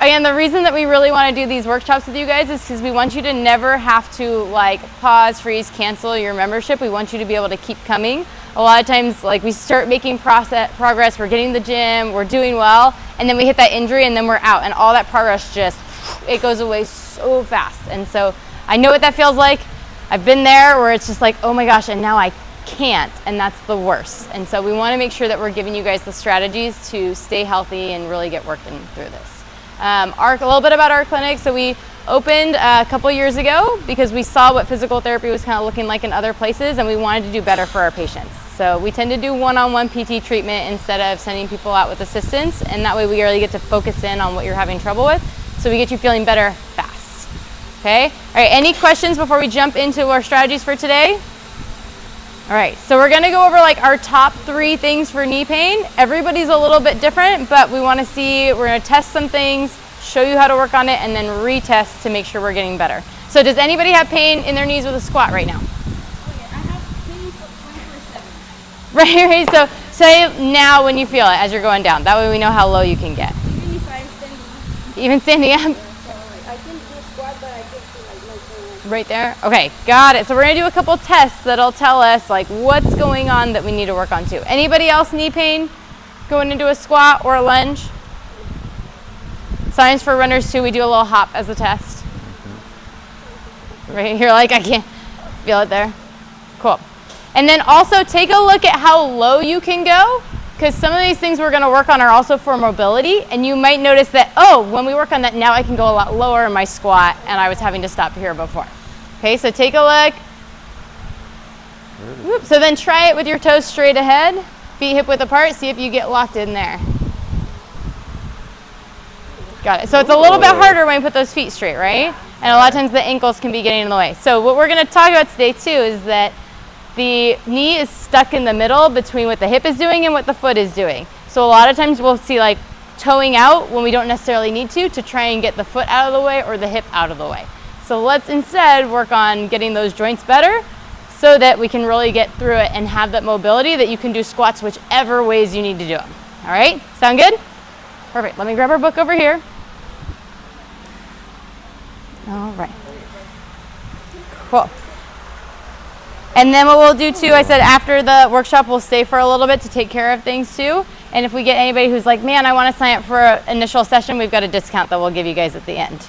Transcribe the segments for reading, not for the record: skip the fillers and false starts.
again, the reason that we really want to do these workshops with you guys is because we want you to never have to like pause, freeze, cancel your membership. We want you to be able to keep coming. A lot of times, like we start making progress, we're getting to the gym, we're doing well, and then we hit that injury and then we're out, and all that progress just, it goes away so fast. And so I know what that feels like. I've been there where it's just like, oh my gosh, and now I can't, and that's the worst. And so we want to make sure that we're giving you guys the strategies to stay healthy and really get working through this. A little bit about our clinic. So we opened a couple years ago because we saw what physical therapy was kind of looking like in other places, and we wanted to do better for our patients. So we tend to do one-on-one PT treatment instead of sending people out with assistants, and that way we really get to focus in on what you're having trouble with, so we get you feeling better fast. Okay? All right, any questions before we jump into our strategies for today? All right, so we're gonna go over like our top 3 things for knee pain. Everybody's a little bit different, but we wanna see, we're gonna test some things, show you how to work on it, and then retest to make sure we're getting better. So does anybody have pain in their knees with a squat right now? Right, so say now when you feel it as you're going down. That way we know how low you can get. Even if I'm standing. Even standing up? Yeah, so I can do squat, but I can feel like no. Right there? Okay, got it. So we're gonna do a couple tests that'll tell us like what's going on that we need to work on too. Anybody else knee pain going into a squat or a lunge? Signs for runners too, we do a little hop as a test. Right, you're like, I can't feel it there. Cool. And then also take a look at how low you can go, because some of these things we're going to work on are also for mobility, and you might notice that, oh, when we work on that, now I can go a lot lower in my squat, and I was having to stop here before. Okay, so take a look. Whoop. So then try it with your toes straight ahead, feet hip width apart, see if you get locked in there. Got it. So it's a little bit harder when you put those feet straight, right? And a lot of times the ankles can be getting in the way. So what we're going to talk about today too is that the knee is stuck in the middle between what the hip is doing and what the foot is doing. So a lot of times we'll see like toeing out when we don't necessarily need to try and get the foot out of the way or the hip out of the way. So let's instead work on getting those joints better so that we can really get through it and have that mobility that you can do squats whichever ways you need to do them. All right, sound good? Perfect, let me grab our book over here. All right, cool. And then what we'll do too, I said after the workshop, we'll stay for a little bit to take care of things too. And if we get anybody who's like, man, I want to sign up for an initial session, we've got a discount that we'll give you guys at the end.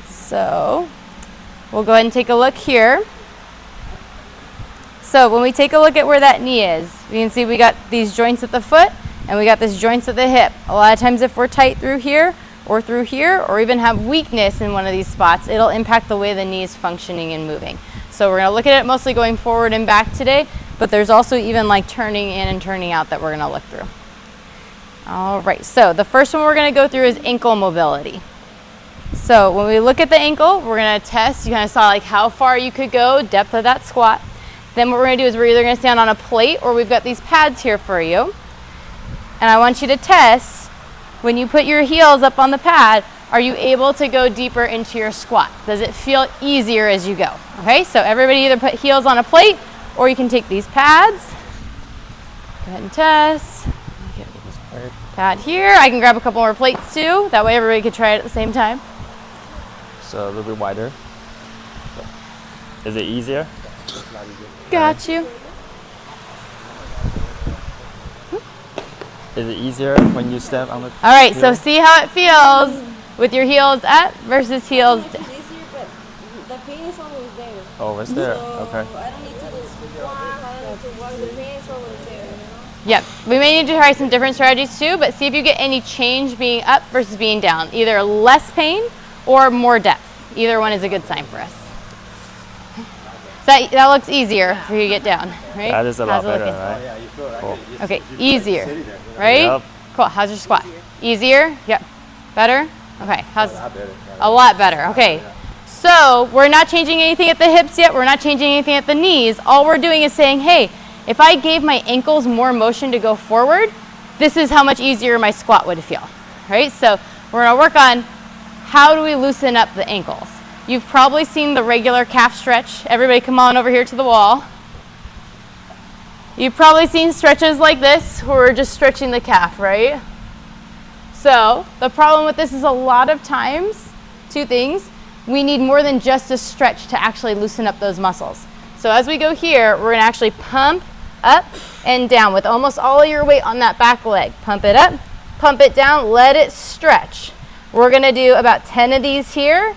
So we'll go ahead and take a look here. So when we take a look at where that knee is, you can see we got these joints at the foot and we got these joints at the hip. A lot of times if we're tight through here, or even have weakness in one of these spots, it'll impact the way the knee is functioning and moving. So we're gonna look at it mostly going forward and back today, but there's also even like turning in and turning out that we're gonna look through. All right, so the first one we're gonna go through is ankle mobility. So when we look at the ankle, we're gonna test, you kind of saw like how far you could go, depth of that squat. Then what we're gonna do is we're either gonna stand on a plate or we've got these pads here for you. And I want you to test, when you put your heels up on the pad, are you able to go deeper into your squat? Does it feel easier as you go? Okay, so everybody either put heels on a plate or you can take these pads. Go ahead and test. Pad here. I can grab a couple more plates too. That way everybody can try it at the same time. So a little bit wider. Is it easier? Got you. Is it easier when you step on the All right, so see how it feels with your heels up versus heels down. It's easier, but the pain is always there. Oh, it's there. So Okay. I don't need to do squat, I don't need to walk, the pain is always there, you know? Yep, we may need to try some different strategies too, but see if you get any change being up versus being down. Either less pain or more depth. Either one is a good sign for us. So that looks easier for you to get down, right? That is a lot How's it better, looking? right? Cool. Okay, easier, right? Yep. Cool, how's your squat? Easier? Yep. Better? Okay, how's a lot better. Okay, so we're not changing anything at the hips yet. We're not changing anything at the knees. All we're doing is saying, hey, if I gave my ankles more motion to go forward, this is how much easier my squat would feel, right? So we're gonna work on how do we loosen up the ankles. You've probably seen the regular calf stretch. Everybody come on over here to the wall. You've probably seen stretches like this where we're just stretching the calf, right? So the problem with this is a lot of times, two things, we need more than just a stretch to actually loosen up those muscles. So as we go here, we're gonna actually pump up and down with almost all of your weight on that back leg. Pump it up, pump it down, let it stretch. We're gonna do about 10 of these here.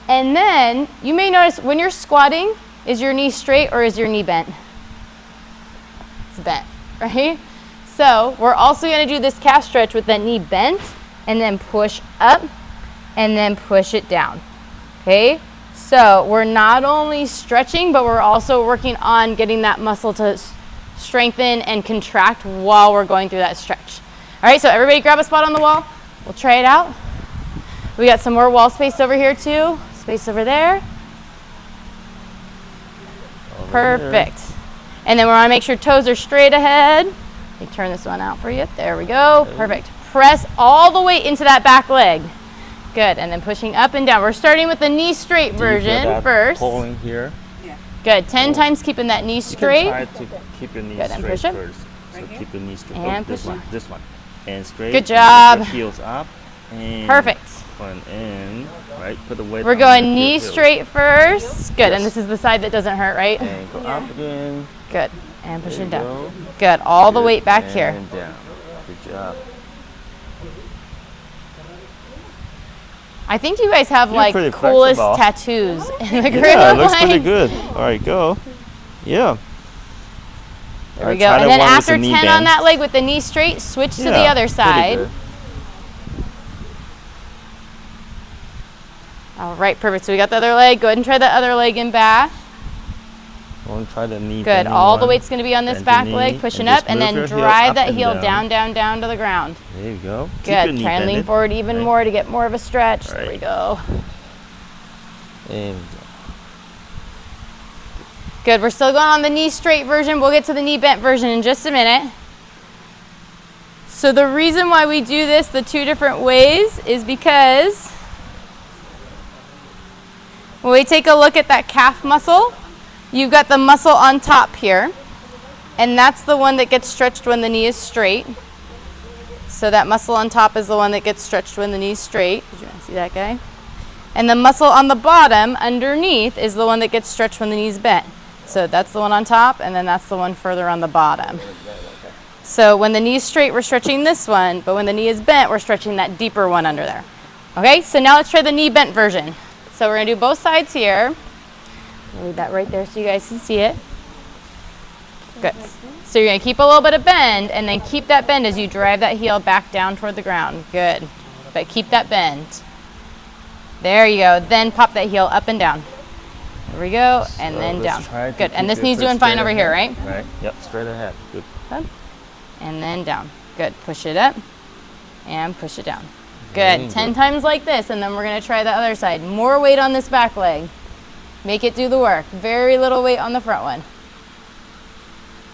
And then you may notice when you're squatting, is your knee straight or is your knee bent? It's bent, right? So we're also gonna do this calf stretch with that knee bent and then push up and then push it down, okay? So we're not only stretching, but we're also working on getting that muscle to strengthen and contract while we're going through that stretch. All right, so everybody grab a spot on the wall. We'll try it out. We got some more wall space over here too. Space over there. Perfect. And then we want to make sure toes are straight ahead. Let me turn this one out for you. There we go. Perfect. Press all the weight into that back leg. Good. And then pushing up and down. We're starting with the knee straight version first. Pulling here. Yeah. Good. 10 times keeping that knee straight. You can try to keep your knee Good. And straight push up. first. So keep your knee straight. And this push one. up. This one. And straight. Good job. And heels up. And Perfect. One in. Right. Put the weight. We're on going your knee heels. straight first. Good. Yes. And this is the side that doesn't hurt, right? And go up again. Good. And pushing There down. you go. Good. All the Good. weight back And here. down. Good job. I think you guys have You're like pretty coolest flexible. tattoos in the Yeah, it looks line. pretty good. All right, go. Yeah. There we go. And then after 10 on that leg with the knee straight, switch to the other side. All right, perfect. So we got the other leg. Go ahead and try the other leg in back. I want to try the knee. Good. All the weight's going to be on this Bend back your leg, knee pushing and up, just and move then your heel drive up that and heel down. down to the ground. There you go. Keep your Good. knee Try and lean bended. forward even Right. more to get more of a stretch. Right. There we go. And Good. We're still going on the knee straight version. We'll get to the knee bent version in just a minute. So the reason why we do this the two different ways is because when we take a look at that calf muscle, you've got the muscle on top here, and that's the one that gets stretched when the knee is straight. So that muscle on top is the one that gets stretched when the knee is straight. Did you want to see that guy? And the muscle on the bottom underneath is the one that gets stretched when the knee is bent. So that's the one on top, and then that's the one further on the bottom. So when the knee is straight, we're stretching this one, but when the knee is bent, we're stretching that deeper one under there. Okay, so now let's try the knee bent version. So we're gonna do both sides here. I'll leave that right there so you guys can see it. Good. So you're gonna keep a little bit of bend, and then keep that bend as you drive that heel back down toward the ground. Good. But keep that bend. There you go. Then pop that heel up and down. There we go, and then down. Good. And this knee's doing fine over here, right? Right. Yep. Straight ahead. Good. Up, and then down. Good. Push it up and push it down. Good. 10 times like this, and then we're going to try the other side. More weight on this back leg. Make it do the work. Very little weight on the front one.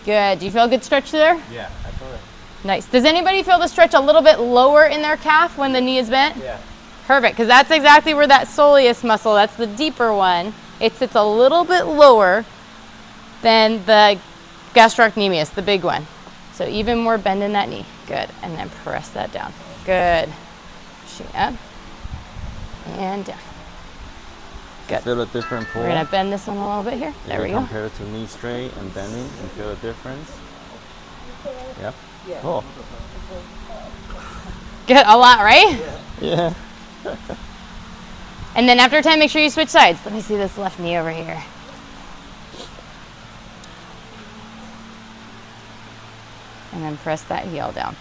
Good. Do you feel a good stretch there? Yeah, I feel it. Nice. Does anybody feel the stretch a little bit lower in their calf when the knee is bent? Yeah. Perfect, because that's exactly where that soleus muscle, that's the deeper one, it sits a little bit lower than the gastrocnemius, the big one. So even more bend in that knee. Good. And then press that down. Good. Pushing up and down. Good. Feel a different pull. We're going to bend this one a little bit here. There we go. Compare it to knee straight and bending and feel a difference. Yep. Yeah. Cool. Good. A lot, right? Yeah. And then after 10, make sure you switch sides. Let me see this left knee over here. And then press that heel down.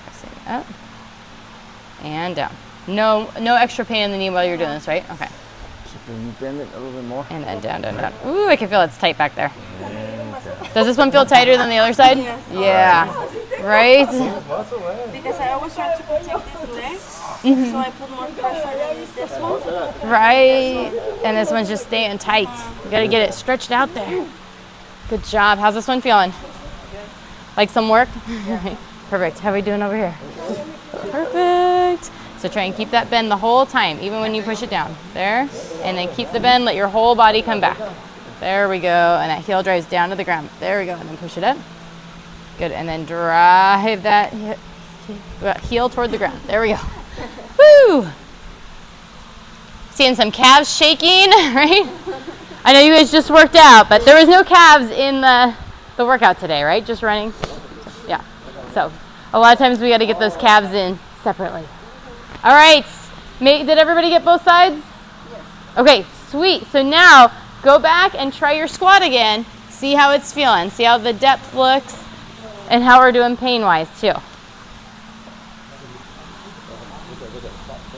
Pressing up and down. No extra pain in the knee while you're doing this, right? Okay. Can you bend it a little bit more? And then down, down, down. Ooh, I can feel it's tight back there. And down. Does this one feel tighter than the other side? Yes. Yeah. Right? Because I always try to protect this leg, so I put more pressure on this one. Right. And this one's just staying tight. You gotta get it stretched out there. Good job. How's this one feeling? Like some work? Perfect. How are we doing over here? Perfect. So try and keep that bend the whole time, even when you push it down. There. And then keep the bend, let your whole body come back. There we go. And that heel drives down to the ground. There we go. And then push it up. Good, and then drive that heel toward the ground. There we go. Woo! Seeing some calves shaking, right? I know you guys just worked out, but there was no calves in the workout today, right? Just running. Yeah. So a lot of times we got to get those calves in separately. All right. Did everybody get both sides? Yes. Okay, sweet. So now go back and try your squat again. See how it's feeling. See how the depth looks and how we're doing pain-wise too.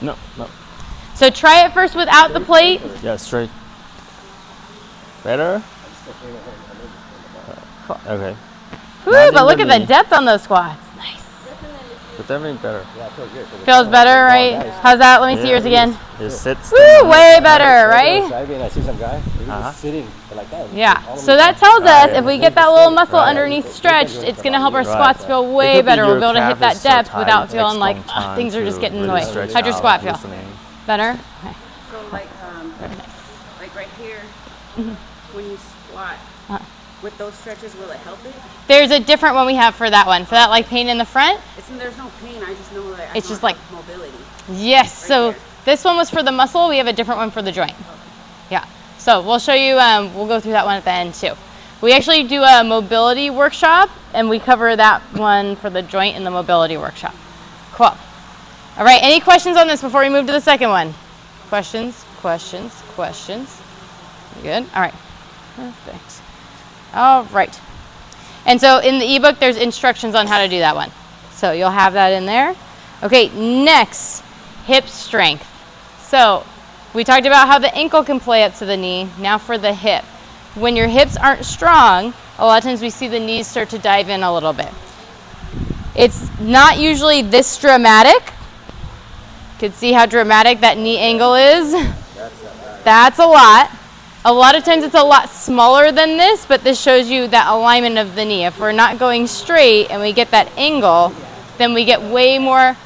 No. So try it first without the plate. Yeah, straight. Better? Cool. Okay. Woo, but look at the depth on those squats. Nice. But definitely better. Feels better, right? How's that? Let me see yours again. It sits. Woo, way better, right? I see some guy sitting like that. Yeah. So that tells us if we get that little muscle underneath stretched, it's going to help our squats feel way better. We'll be able to hit that depth without feeling like things are just getting in the way. How'd your squat feel? Better? Okay. So like right here, when you squat, with those stretches, will it help it? There's a different one we have for that one. For that like pain in the front. There's no pain. I just know that it's just like mobility. Yes. So this one was for the muscle. We have a different one for the joint. Yeah. So we'll show you. We'll go through that one at the end too. We actually do a mobility workshop, and we cover that one for the joint in the mobility workshop. Cool. All right. Any questions on this before we move to the second one? Questions? You good? All right. Perfect. All right. And so in the ebook, there's instructions on how to do that one. So you'll have that in there. Okay, next, hip strength. So we talked about how the ankle can play up to the knee. Now for the hip. When your hips aren't strong, a lot of times we see the knees start to dive in a little bit. It's not usually this dramatic. You can see how dramatic that knee angle is. That's a lot. A lot of times it's a lot smaller than this, but this shows you that alignment of the knee. If we're not going straight and we get that angle, then we get way more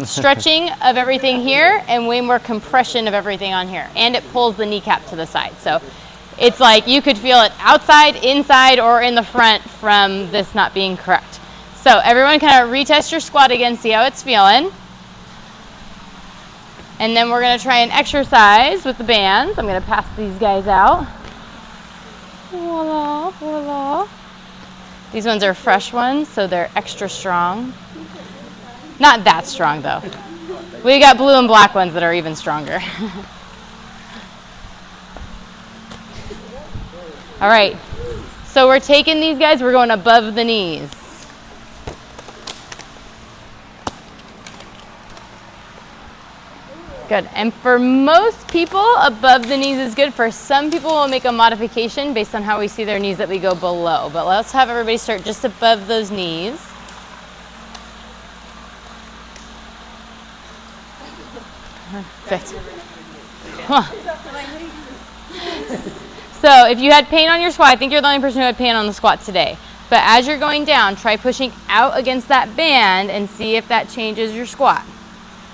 stretching of everything here and way more compression of everything on here. And it pulls the kneecap to the side. So it's like you could feel it outside, inside, or in the front from this not being correct. So everyone kind of retest your squat again, see how it's feeling. And then we're going to try an exercise with the bands. I'm going to pass these guys out. Voila, voila. These ones are fresh ones, so they're extra strong. Not that strong, though. We got blue and black ones that are even stronger. All right. So we're taking these guys, we're going above the knees. Good. And for most people, above the knees is good. For some people, we'll make a modification based on how we see their knees that we go below. But let's have everybody start just above those knees. Perfect. Huh. So if you had pain on your squat, I think you're the only person who had pain on the squat today. But as you're going down, try pushing out against that band and see if that changes your squat.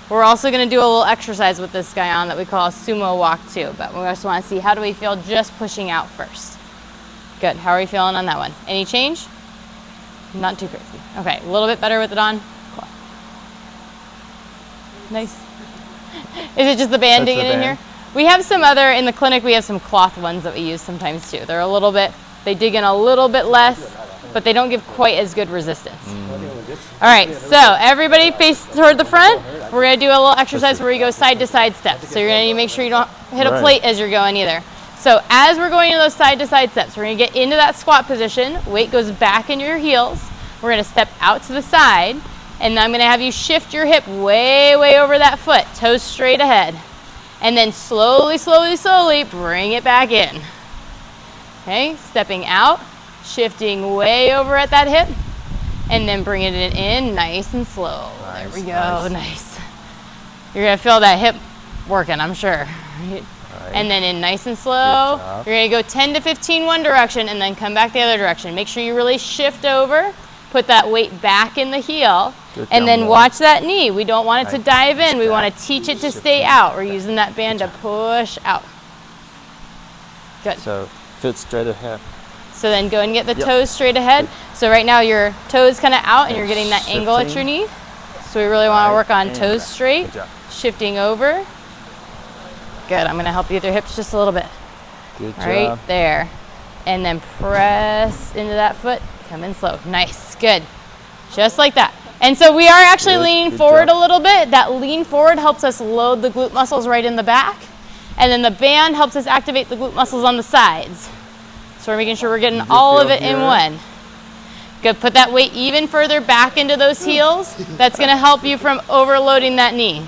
We're also going to do a little exercise with this guy on that we call a sumo walk too, but we just want to see how do we feel just pushing out first. Good. How are we feeling on that one? Any change? Not too crazy. Okay, a little bit better with it on. Cool. Nice. Is it just the band digging in here? We have some other, in the clinic we have some cloth ones that we use sometimes too. They're a little bit, they dig in a little bit less, but they don't give quite as good resistance. All right, so everybody face toward the front. We're going to do a little exercise where we go side to side steps. So you're going to make sure you don't hit a plate as you're going either. So as we're going into those side to side steps, we're going to get into that squat position. Weight goes back in your heels. We're going to step out to the side, and I'm going to have you shift your hip way, way over that foot, toes straight ahead. And then slowly, slowly, slowly bring it back in. Okay, stepping out, shifting way over at that hip, and then bringing it in nice and slow. Nice, there we go, nice. You're gonna feel that hip working, I'm sure. Right? And then in nice and slow. You're gonna go 10 to 15 one direction and then come back the other direction. Make sure you really shift over, put that weight back in the heel, and then watch that knee. We don't want it to dive in. We want to teach it to stay out. We're using that band to push out. Good. So foot straight ahead. So then go and get the toes straight ahead. So right now your toes kind of out and you're getting that angle at your knee. So we really want to work on toes straight, shifting over. Good, I'm gonna help you with your hips just a little bit. Good job. Right there. And then press into that foot, come in slow. Nice, good. Just like that. And so we are actually leaning forward a little bit. That lean forward helps us load the glute muscles right in the back. And then the band helps us activate the glute muscles on the sides. So we're making sure we're getting all of it in one. Good, put that weight even further back into those heels. That's gonna help you from overloading that knee.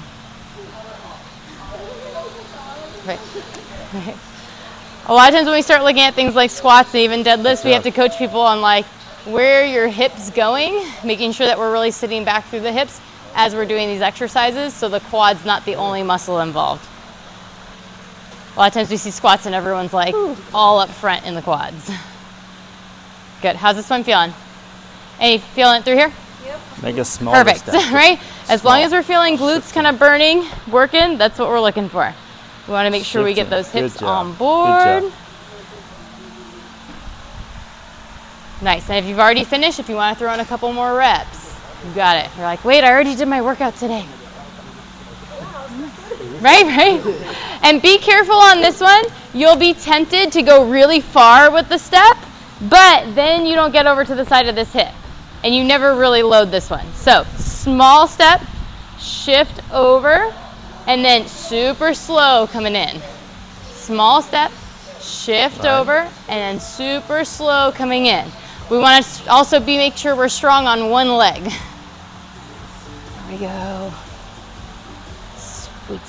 Right. A lot of times when we start looking at things like squats and even deadlifts, we have to coach people on like where your hips going, making sure that we're really sitting back through the hips as we're doing these exercises, so the quad's not the only muscle involved. A lot of times we see squats and everyone's like all up front in the quads. Good, how's this one feeling? Any feeling it through here? Yep. Make a small Perfect, step. right? As long as we're feeling glutes kind of burning, working, that's what we're looking for. We want to make sure we get those hips on board. Nice, and if you've already finished, if you want to throw in a couple more reps, you got it. You're like, wait, I already did my workout today. Right? And be careful on this one. You'll be tempted to go really far with the step, but then you don't get over to the side of this hip, and you never really load this one. So, small step, shift over, and then super slow coming in. Small step, shift over, and then super slow coming in. We want to also make sure we're strong on one leg. There we go. Sweet.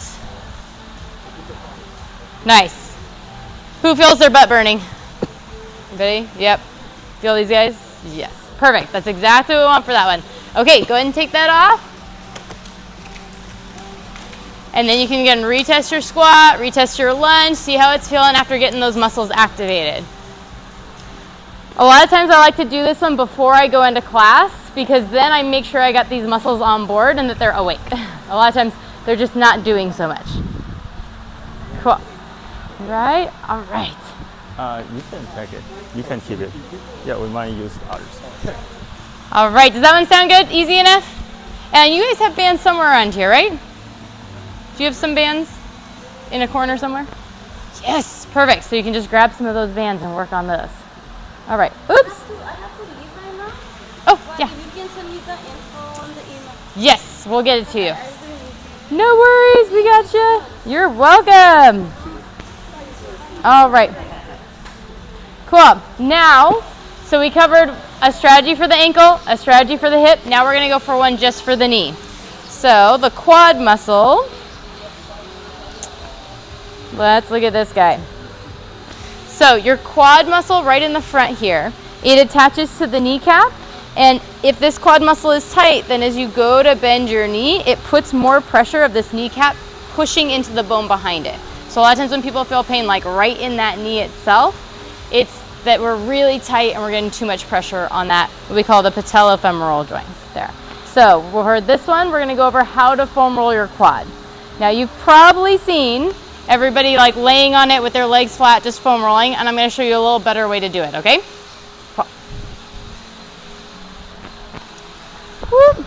Nice. Who feels their butt burning? Anybody? Yep. Feel these guys? Yes. Perfect. That's exactly what we want for that one. Okay, go ahead and take that off. And then you can again retest your squat, retest your lunge, see how it's feeling after getting those muscles activated. A lot of times I like to do this one before I go into class because then I make sure I got these muscles on board and that they're awake. A lot of times they're just not doing so much. Cool. Right? All right. You can take it. You can keep it. Yeah, we might use others. All right. Does that one sound good? Easy enough? And you guys have bands somewhere around here, right? Do you have some bands in a corner somewhere? Yes, perfect. So you can just grab some of those bands and work on those. All right. Oops. I have to leave right now. Oh, yeah. You can send me the info on the email. Yes, we'll get it to you. I really need to. No worries, we got you. You're welcome. All right. Cool. Now, so we covered a strategy for the ankle, a strategy for the hip. Now we're going to go for one just for the knee. So the quad muscle. Let's look at this guy. So your quad muscle right in the front here, it attaches to the kneecap. And if this quad muscle is tight, then as you go to bend your knee, it puts more pressure of this kneecap pushing into the bone behind it. So a lot of times when people feel pain like right in that knee itself, it's that we're really tight and we're getting too much pressure on that, what we call the patellofemoral joint there. So for this one, we're gonna go over how to foam roll your quad. Now you've probably seen everybody like laying on it with their legs flat, just foam rolling, and I'm gonna show you a little better way to do it, okay? Cool. Whoop.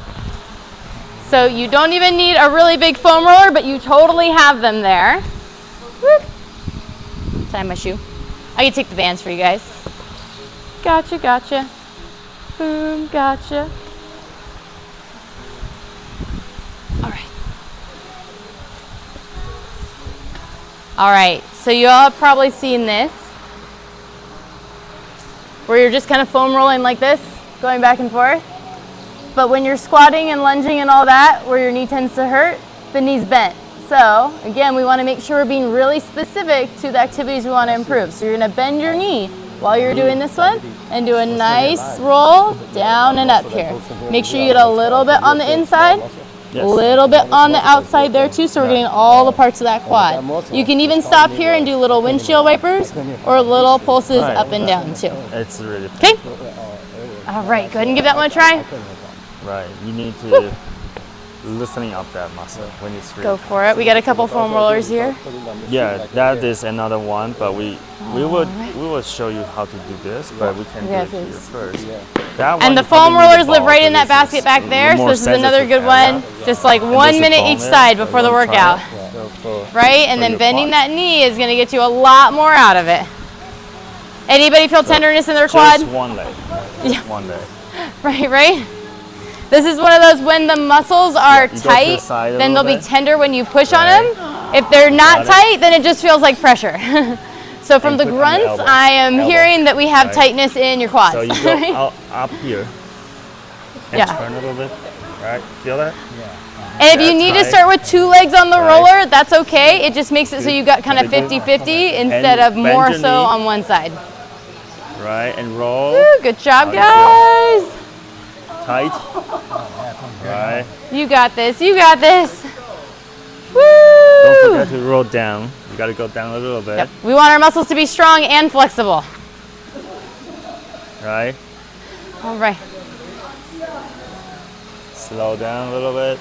So you don't even need a really big foam roller, but you totally have them there. Whoop. Tie my shoe. I can take the bands for you guys. Gotcha, gotcha. Boom, gotcha. All right. All right, so you all have probably seen this, where you're just kind of foam rolling like this, going back and forth. But when you're squatting and lunging and all that, where your knee tends to hurt, the knee's bent. So again, we want to make sure we're being really specific to the activities we want to improve. So you're going to bend your knee while you're doing this one and do a nice roll down and up here. Make sure you get a little bit on the inside, a little bit on the outside there too, so we're getting all the parts of that quad. You can even stop here and do little windshield wipers or little pulses up and down too. It's really Okay? All right, go ahead and give that one a try. right. You need to loosening up that muscle when it's free. Go for it. We got a couple foam rollers here. Yeah, that is another one, but we will show you how to do this, but we can do it here first. That one And the you probably foam need a rollers live ball, right in but that this basket back a there. So more this is another sensitive good one. area. Just like And 1 this is minute ball each there, side so before the one workout. part. Right? And for then your bending quads. that knee is going to get you a lot more out of it. Anybody feel tenderness in their quad? Just one leg. Just one leg. Right? This is one of those when the muscles are you go to the tight, side a then they'll little be bit. tender when you push on Right. them. If they're not Got it. tight, then it just feels like pressure. So from And the put on the grunts, elbow. I am Elbow. hearing that we have Right. tightness in your quads. So you go up here and Yeah. turn a little bit. Right? Feel that? And if you That's need to right. start with 2 legs on the Right. roller, that's okay. It just makes it so you got kind of Good. 50-50 instead And of more bend your so knee. on one side. Right? And roll. Woo, good job, How do you guys. Tight. Right? You got this. You got this. Don't Woo! forget to roll down. You got to go down a little bit. Yep. We want our muscles to be strong and flexible. Right? All right. Slow down a little bit.